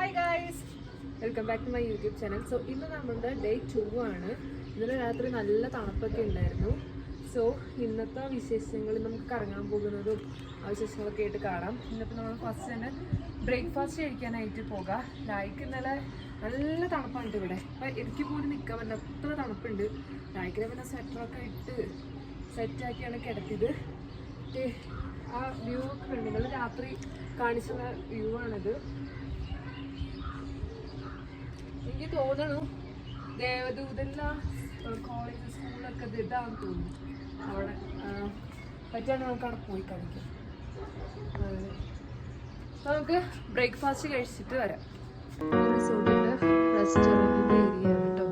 Hi guys, welcome back to my YouTube channel. So ഇന്ന് നമ്മുടെ day 2 ആണ്. ഇന്നലെ രാത്രി നല്ല തണുപ്പൊക്കെ ഉണ്ടായിരുന്നു. സോ ഇന്നത്തെ വിശേഷങ്ങൾ നമുക്ക് കറങ്ങാൻ പോകുന്നതും ആ വിശേഷങ്ങളൊക്കെ ആയിട്ട് കാണാം. ഇന്നിപ്പോൾ നമ്മൾ ഫസ്റ്റ് തന്നെ ബ്രേക്ക്ഫാസ്റ്റ് കഴിക്കാനായിട്ട് പോകാം. ലൈക്ക് ഇന്നലെ നല്ല തണുപ്പാണ് ഇവിടെ. അപ്പം എനിക്ക് പോലും നിൽക്കാൻ പറ്റില്ല, അത്ര തണുപ്പുണ്ട്. ലൈക്കിനെ പിന്നെ സ്വെറ്ററൊക്കെ ഇട്ട് സെറ്റാക്കിയാണ് കിടത്തിയത്. ആ വ്യൂ ഒക്കെ ഉണ്ട്, നിങ്ങൾ രാത്രി കാണിച്ചുള്ള വ്യൂ ആണിത്. എനിക്ക് തോന്നണു ദേവദൂതല്ല കോളേജ് സ്കൂളൊക്കെ ഇതാണെന്ന് തോന്നുന്നു. അവിടെ പറ്റിയാണ് നമുക്ക് അവിടെ പോയി കളിക്കാം. നമുക്ക് ബ്രേക്ക്ഫാസ്റ്റ് കഴിച്ചിട്ട് വരാം. റിസോർട്ടിൻ്റെ റെസ്റ്റോറൻറ്റിൻ്റെ ഏരിയ ആണ് കേട്ടോ.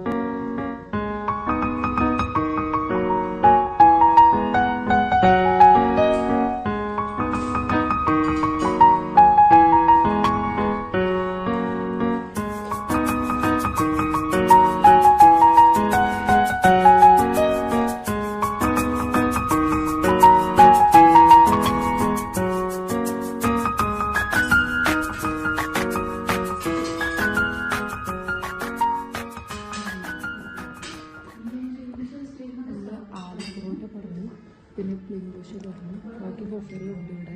പിന്നെ പ്ലെയിൻ ദോശ പറഞ്ഞു, ബാക്കി ഹോട്ടലുണ്ട് ഇവിടെ,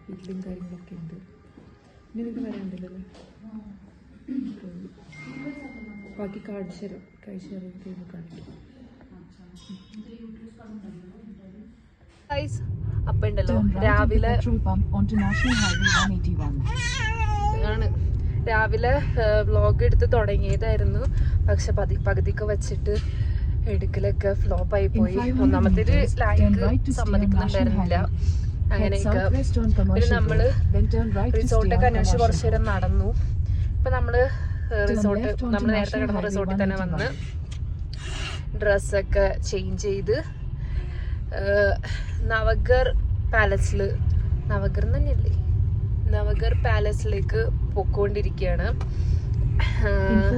വീട്ടിലും കാര്യങ്ങളൊക്കെ ഉണ്ട്. ഇനി നിങ്ങൾക്ക് വരാണ്ടല്ലോ, ബാക്കി കാണിച്ചു തരാം. കാണിക്കാം. അപ്പം ഉണ്ടല്ലോ രാവിലെ വ്ളോഗ് എടുത്ത് തുടങ്ങിയതായിരുന്നു. പക്ഷെ പകുതിക്ക് വെച്ചിട്ട് എടുക്കലൊക്കെ ഫ്ലോപ്പ് ആയി പോയി. ഒന്നാമത്തെ ലൈക്ക് സമ്മതിക്കുന്നുണ്ടായിരുന്നില്ല. അങ്ങനെയൊക്കെ പിന്നെ നമ്മള് റിസോർട്ടൊക്കെ അന്വേഷിച്ച് കുറച്ചു നേരം നടന്നു. ഇപ്പൊ നമ്മള് നേരത്തെ കിടന്ന റിസോർട്ടിൽ തന്നെ വന്ന് ഡ്രസ്സൊക്കെ ചേഞ്ച് ചെയ്ത് നവഗർ പാലസിലേക്ക് പൊക്കോണ്ടിരിക്കുകയാണ്. ഇപ്പോൾ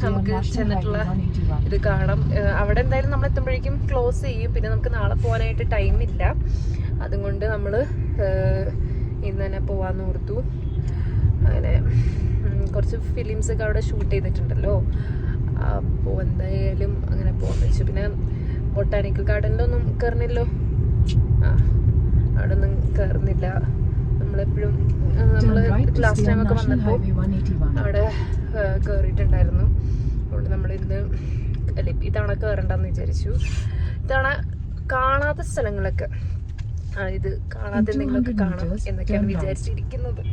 നമുക്ക് ചെന്നിട്ടുള്ള ഇത് കാണാം. അവിടെ എന്തായാലും നമ്മൾ എത്തുമ്പോഴേക്കും ക്ലോസ് ചെയ്യും. പിന്നെ നമുക്ക് നാളെ പോകാനായിട്ട് ടൈമില്ല. അതുകൊണ്ട് നമ്മൾ ഇന്ന് തന്നെ പോവാന്ന് ഓർത്തു. അങ്ങനെ കുറച്ച് ഫിലിംസൊക്കെ അവിടെ ഷൂട്ട് ചെയ്തിട്ടുണ്ടല്ലോ, അപ്പോൾ എന്തായാലും അങ്ങനെ പോകാമെന്ന് വെച്ചു. പിന്നെ ബൊട്ടാനിക്കൽ ഗാർഡനിലൊന്നും കയറുന്നില്ലോ, അവിടെ ഒന്നും കയറുന്നില്ല. നമ്മളെപ്പോഴും നമ്മൾ ലാസ്റ്റ് ടൈമൊക്കെ വന്നപ്പോൾ അവിടെ കയറിയിട്ടുണ്ടായിരുന്നു. അതുകൊണ്ട് നമ്മളിന്ന് ഇത്തവണ കയറണ്ടെന്ന് വിചാരിച്ചു. ഇത്തവണ കാണാത്ത സ്ഥലങ്ങളൊക്കെ ഇത് കാണാത്ത എന്തെങ്കിലുമൊക്കെ കാണാം എന്നൊക്കെയാണ് വിചാരിച്ചിരിക്കുന്നത്.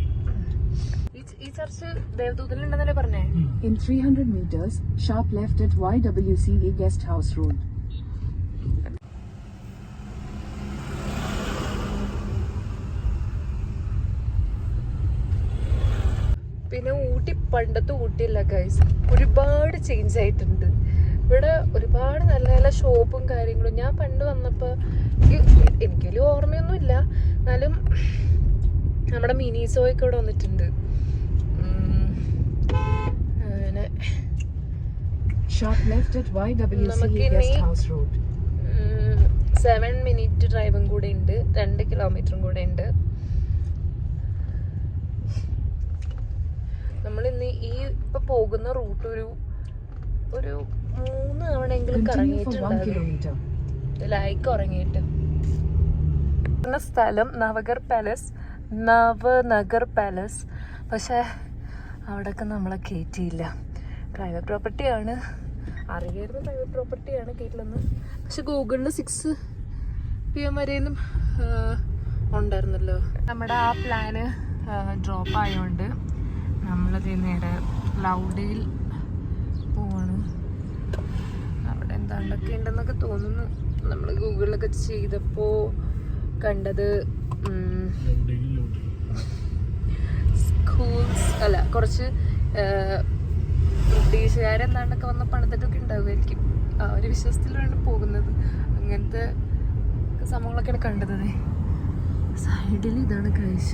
ഈ ചർച്ച് ദേവദൂതനിലുണ്ടെന്നല്ലേ പറഞ്ഞേ. In 300 meters, sharp left at YWCA Guest House Road. പിന്നെ ഊട്ടി പണ്ടത്തെ ഊട്ടിയല്ല ഗൈസ്, ഒരുപാട് ചേഞ്ച് ആയിട്ടുണ്ട്. ഇവിടെ ഒരുപാട് നല്ല നല്ല ഷോപ്പും കാര്യങ്ങളും. ഞാൻ പണ്ട് വന്നപ്പോൾ എനിക്ക് വലിയ ഓർമ്മയൊന്നുമില്ല, എന്നാലും നമ്മുടെ മിനിസോയൊക്കെ ഇവിടെ വന്നിട്ടുണ്ട്. അങ്ങനെ നമുക്കിനി 7 മിനിറ്റ് ഡ്രൈവും കൂടെ ഉണ്ട്, 2 കിലോമീറ്ററും കൂടെ ഉണ്ട്. നമ്മളിന്ന് ഈ ഇപ്പൊ പോകുന്ന റൂട്ട് ഒരു 3 തവണയെങ്കിലും കറങ്ങിയിട്ടുണ്ടാകും. ലൈക്ക് ഉറങ്ങിയിട്ട്. സ്ഥലം നവനഗർ പാലസ്. പക്ഷെ അവിടെയൊക്കെ നമ്മളെ കയറ്റിയില്ല. പ്രൈവറ്റ് പ്രോപ്പർട്ടിയാണ്, അറിയായിരുന്നു പ്രൈവറ്റ് പ്രോപ്പർട്ടിയാണ്, കയറ്റില്ലെന്ന്. പക്ഷെ ഗൂഗിളിൽ 6 PM വരെയൊന്നും ഉണ്ടായിരുന്നല്ലോ. നമ്മുടെ ആ പ്ലാന് ഡ്രോപ്പ് ആയതുകൊണ്ട് നമ്മളത് നേരെ ലൗഡിൽ പോവാണ്. അവിടെ എന്താണ്ടൊക്കെ ഉണ്ടെന്നൊക്കെ തോന്നുന്നു. നമ്മൾ ഗൂഗിളിലൊക്കെ ചെയ്തപ്പോൾ കണ്ടത് കുറച്ച് ബ്രിട്ടീഷുകാരെന്താണ്ടൊക്കെ വന്ന പണിതൊക്കെ ഉണ്ടാവുമായിരിക്കും. ആ ഒരു വിശ്വാസത്തിലാണ് പോകുന്നത്. അങ്ങനത്തെ സംഭവങ്ങളൊക്കെയാണ് കണ്ടത്. സൈഡിൽ ഇതാണ് കാഴ്ച.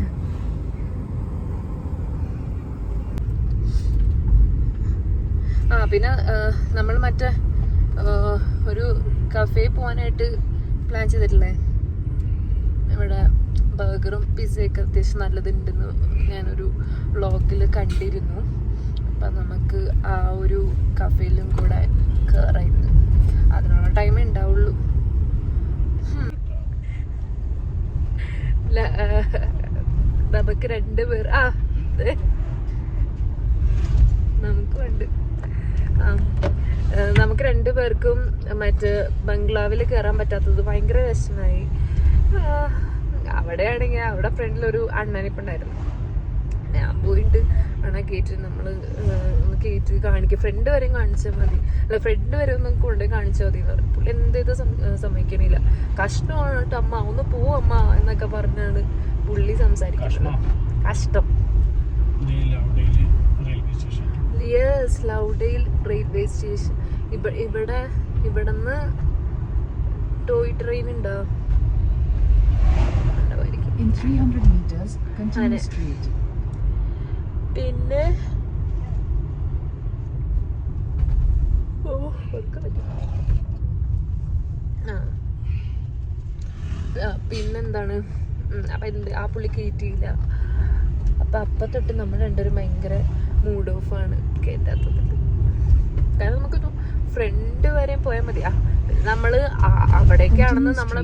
പിന്നെ നമ്മൾ മറ്റേ ഒരു കഫേ പോകാനായിട്ട് പ്ലാൻ ചെയ്തിട്ടില്ലേ, ഇവിടെ ബർഗറും പിസ്സയൊക്കെ അത്യാവശ്യം നല്ലതുണ്ടെന്ന് ഞാനൊരു വ്ളോഗിൽ കണ്ടിരുന്നു. അപ്പം നമുക്ക് ആ ഒരു കഫേയിലും കൂടെ കയറായിരുന്നു. അതിനുള്ള ടൈമേ ഉണ്ടാവുള്ളൂ. നമുക്ക് 2 പേർ നമുക്ക് 2 പേർക്കും മറ്റേ ബംഗ്ലാവിൽ കയറാൻ പറ്റാത്തത് ഭയങ്കര വിഷമായി. അവിടെയാണെങ്കിൽ അവിടെ ഫ്രണ്ടിലൊരു അണ്ണനിപ്പുണ്ടായിരുന്നു. ഞാൻ പോയിട്ട് അണ്ണാ കയറ്റി നമ്മൾ ഒന്ന് കയറ്റി കാണിക്കുക, ഫ്രണ്ട് വരെയും കാണിച്ചാൽ മതി, അല്ല ഫ്രണ്ട് വരെ ഒന്ന് കൊണ്ടുപോയി കാണിച്ചാൽ മതി എന്ന് പറയും. പുള്ളി എന്ത് സമ്മതിക്കണില്ല. കഷ്ടമാണ് കേട്ടോ അമ്മ, ഒന്ന് പോവമ്മ എന്നൊക്കെ പറഞ്ഞാണ് പുള്ളി സംസാരിക്കുന്നത്. കഷ്ടം. Yes, Lovedale railway station. ഇവിടുന്ന് ടോയ് ട്രെയിൻ ഉണ്ടോ? In 300 meters, continue straight. പിന്നെ പിന്നെന്താണ്, അപ്പം ആ പുള്ളി കയറ്റിയില്ല. അപ്പം തൊട്ട് നമ്മൾ രണ്ടുപേരും ഭയങ്കര മൂഡ് ഓഫാണ് കയറ്റാത്തത്. കാരണം നമുക്കൊരു ഫ്രണ്ട് വരെ പോയാൽ മതി. നമ്മൾ അവിടേക്കാണെന്ന് നമ്മൾ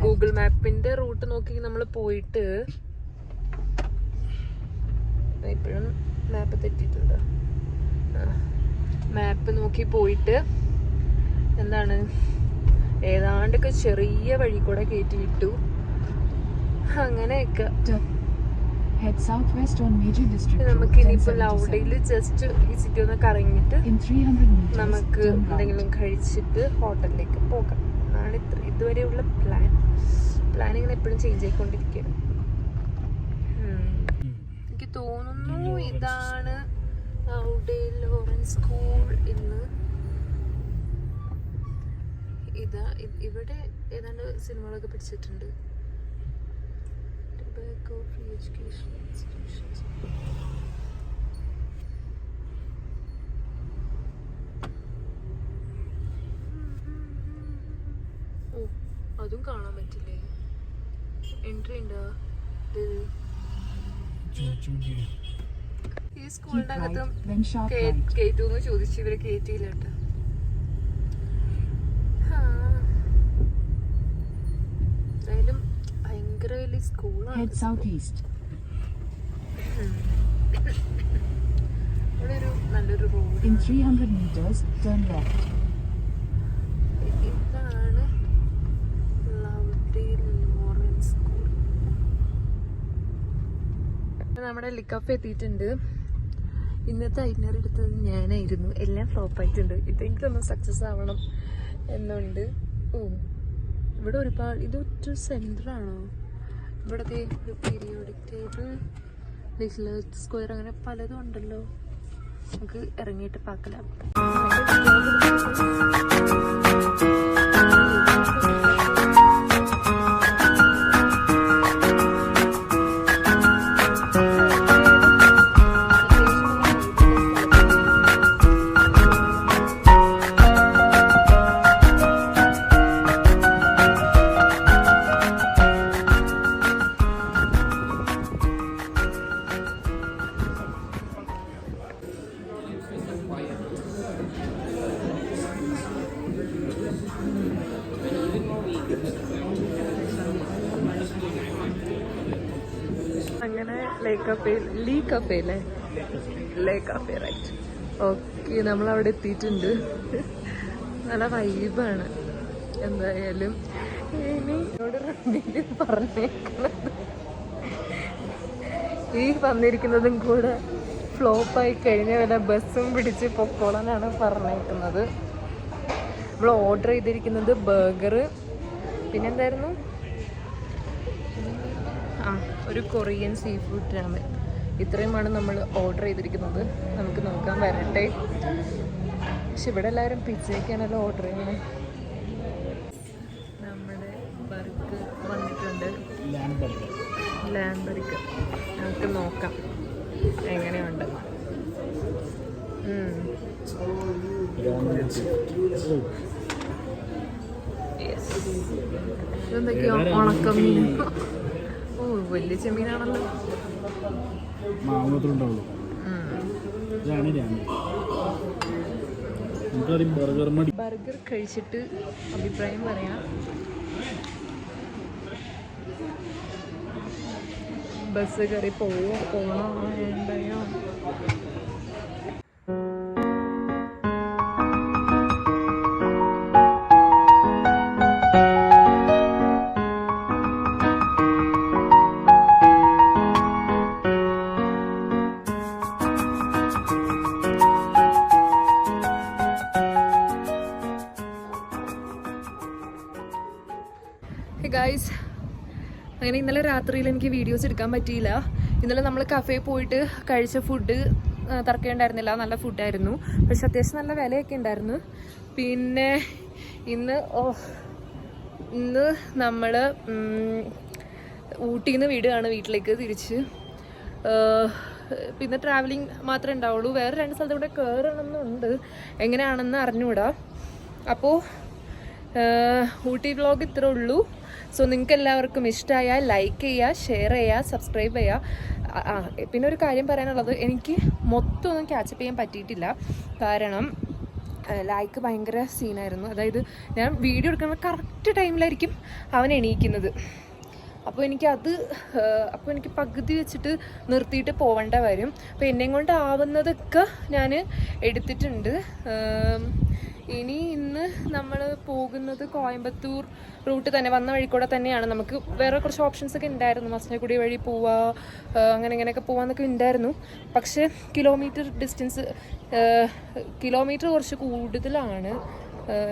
ഗൂഗിൾ മാപ്പിന്റെ റൂട്ട് നോക്കി നമ്മൾ പോയിട്ട്, ഇപ്പോഴും മാപ്പ് തെറ്റിയിട്ടുണ്ടോ? മാപ്പ് നോക്കി പോയിട്ട് എന്താണ് ഏതാണ്ടൊക്കെ ചെറിയ വഴി കൂടെ കയറ്റി വിട്ടു. അങ്ങനെയൊക്കെ നമുക്ക് ഇനിയിപ്പോ ലൗഡയിൽ ജസ്റ്റ് ഈ സിറ്റി ഒന്ന് കറങ്ങിയിട്ട് നമുക്ക് എന്തെങ്കിലും കഴിച്ചിട്ട് ഹോട്ടലിലേക്ക് പോകാം എന്നാണ് ഇതുവരെയുള്ള പ്ലാൻ ഇങ്ങനെ എപ്പോഴും ചേഞ്ച് ആയിക്കൊണ്ടിരിക്കുകയാണ്. എനിക്ക് തോന്നുന്നു ഇതാണ് ലൗഡെയിൽ ലോറൻസ് സ്കൂൾ എന്ന്. ഇവിടെ ഏതാണ്ട് സിനിമകളൊക്കെ പിടിച്ചിട്ടുണ്ട്. Tobacco Free Education Institutions. അതും കാണാൻ പറ്റില്ലേ? എൻട്രി ഉണ്ടോ? ഈ സ്കൂളിന്റെ അകത്തും കേറ്റൂന്ന് ചോദിച്ചു, ഇവര് കേറ്റിയില്ല കേട്ടോ. എന്തായാലും ഭയങ്കര വലിയ സ്കൂളാണ്. ഇവിടെ ഒരു നല്ലൊരു road. In 300 meters, turn left. ഇതാണ് ലൗഡെയിൽ ലോറൻസ് സ്കൂൾ. നമ്മുടെ ലിക്കഫ് എത്തിയിട്ടുണ്ട്. ഇന്നത്തെ ഐറ്റിനറി എടുത്തത് ഞാനായിരുന്നു. എല്ലാം ഫ്ലോപ്പ് ആയിട്ടുണ്ട്. ഇതെങ്കിലും സക്സസ് ആവണം എന്നുണ്ട്. ഇവിടെ ഒരുപാട് ഇതൊരു സെന്ററാണോ? ഇവിടത്തെ ഒരു പീരിയോഡിക് ടേബിൾ, റിസർച്ച് സ്ക്വയർ, അങ്ങനെ പലതും ഉണ്ടല്ലോ. നമുക്ക് ഇറങ്ങിയിട്ട് പാക്കലാം. അങ്ങനെ ലേ കഫേ റൈറ്റ്. ഓക്കെ, നമ്മളവിടെ എത്തിയിട്ടുണ്ട്. നല്ല വൈബാണ്. എന്തായാലും ഇനി എന്നോട് റണ്ണിൽ പറഞ്ഞേക്കുന്നത് ഈ വന്നിരിക്കുന്നതും കൂടെ ഫ്ലോപ്പായി കഴിഞ്ഞ വല്ല ബസ്സും പിടിച്ച് പൊക്കോളാനാണ് പറഞ്ഞേക്കുന്നത്. നമ്മൾ ഓർഡർ ചെയ്തിരിക്കുന്നത് ബർഗർ, പിന്നെന്തായിരുന്നു, ഒരു കൊറിയൻ സീ ഫുഡ് രാമൻ. ഇത്രയുമാണ് നമ്മൾ ഓർഡർ ചെയ്തിരിക്കുന്നത്. നമുക്ക് നോക്കാൻ വരട്ടെ. പക്ഷെ ഇവിടെ എല്ലാവരും പിzzയൊക്കെയാണല്ലോ ഓർഡർ ചെയ്യുന്നത്. നമ്മുടെ ബർഗർ വന്നിട്ടുണ്ട്, ലാം ബർഗർ. നമുക്ക് നോക്കാം എങ്ങനെയുണ്ട്. ഇതെന്തൊക്കെയോ ഉണക്കമീൻ. വലിയ ചെമ്മീനാണല്ലോ. ബർഗർ കഴിച്ചിട്ട് അഭിപ്രായം പറയാം. ബസ് കയറി പോണോ വേണ്ടയോ? ഗൈസ്, അങ്ങനെ ഇന്നലെ രാത്രിയിൽ എനിക്ക് വീഡിയോസ് എടുക്കാൻ പറ്റിയില്ല. ഇന്നലെ നമ്മൾ കഫേ പോയിട്ട് കഴിച്ച ഫുഡ് തർക്കേണ്ടായിരുന്നില്ല, നല്ല ഫുഡായിരുന്നു. പക്ഷെ അത്യാവശ്യം നല്ല വിലയൊക്കെ ഉണ്ടായിരുന്നു. പിന്നെ ഇന്ന് നമ്മൾ ഊട്ടിയിൽ നിന്ന് വിടുകയാണ് വീട്ടിലേക്ക് തിരിച്ച്. പിന്നെ ട്രാവലിംഗ് മാത്രമേ ഉണ്ടാവുള്ളൂ. വേറെ 2 സ്ഥലത്ത് കൂടെ കയറണമെന്നുണ്ട്, എങ്ങനെയാണെന്ന് അറിഞ്ഞുകൂടാ. അപ്പോൾ ഊട്ടി വ്ളോഗ് ഇത്രേ ഉള്ളൂ. സോ നിങ്ങൾക്ക് എല്ലാവർക്കും ഇഷ്ടമായാൽ ലൈക്ക് ചെയ്യുക, ഷെയർ ചെയ്യുക, സബ്സ്ക്രൈബ് ചെയ്യുക. പിന്നെ ഒരു കാര്യം പറയാനുള്ളത്, എനിക്ക് മൊത്തം ഒന്നും ക്യാച്ചപ്പ് ചെയ്യാൻ പറ്റിയിട്ടില്ല. കാരണം ലൈക്ക് ഭയങ്കര സീനായിരുന്നു. അതായത് ഞാൻ വീഡിയോ എടുക്കുന്ന കറക്റ്റ് ടൈമിലായിരിക്കും അവൻ എണീക്കുന്നത്. അപ്പോൾ എനിക്ക് പകുതി വെച്ചിട്ട് നിർത്തിയിട്ട് പോവേണ്ട വരും. അപ്പോൾ എന്നെ കൊണ്ട് ആവുന്നതൊക്കെ ഞാൻ എടുത്തിട്ടുണ്ട്. ഇന്ന് നമ്മൾ പോകുന്നത് കോയമ്പത്തൂർ റൂട്ട് തന്നെ, വന്ന വഴിക്കൂടെ തന്നെയാണ്. നമുക്ക് വേറെ കുറച്ച് ഓപ്ഷൻസൊക്കെ ഉണ്ടായിരുന്നു, മസനഗുഡി വഴി പോവാ, ഇങ്ങനെയൊക്കെ പോവാന്നൊക്കെ ഉണ്ടായിരുന്നു. പക്ഷേ കിലോമീറ്റർ കുറച്ച് കൂടുതലാണ്.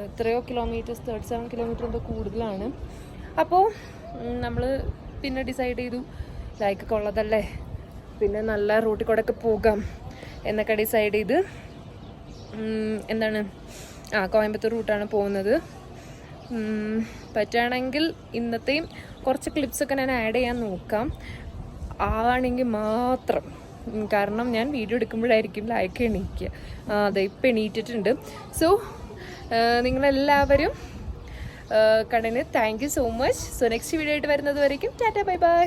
എത്രയോ കിലോമീറ്റേഴ്സ്, 37 കിലോമീറ്റർ എന്തോ കൂടുതലാണ്. അപ്പോൾ നമ്മൾ പിന്നെ ഡിസൈഡ് ചെയ്തു ലൈക്കൊക്കെ ഉള്ളതല്ലേ, പിന്നെ നല്ല റൂട്ടിൽ കൂടെ ഒക്കെ പോകാം എന്നൊക്കെ ഡിസൈഡ് ചെയ്ത് കോയമ്പത്തൂർ റൂട്ടാണ് പോകുന്നത്. പറ്റുകയാണെങ്കിൽ ഇന്നത്തെയും കുറച്ച് ക്ലിപ്സൊക്കെ ഞാൻ ആഡ് ചെയ്യാൻ നോക്കാം, ആണെങ്കിൽ മാത്രം. കാരണം ഞാൻ വീഡിയോ എടുക്കുമ്പോഴായിരിക്കും ലൈക്ക് എണീക്കുക. അതെ, ഇപ്പം എണീറ്റിട്ടുണ്ട്. സോ നിങ്ങളെല്ലാവരും കടന് thank you so much. So next video ആയിട്ട് വരുന്നത് വരയ്ക്കും ടാറ്റ, ബൈ ബൈ.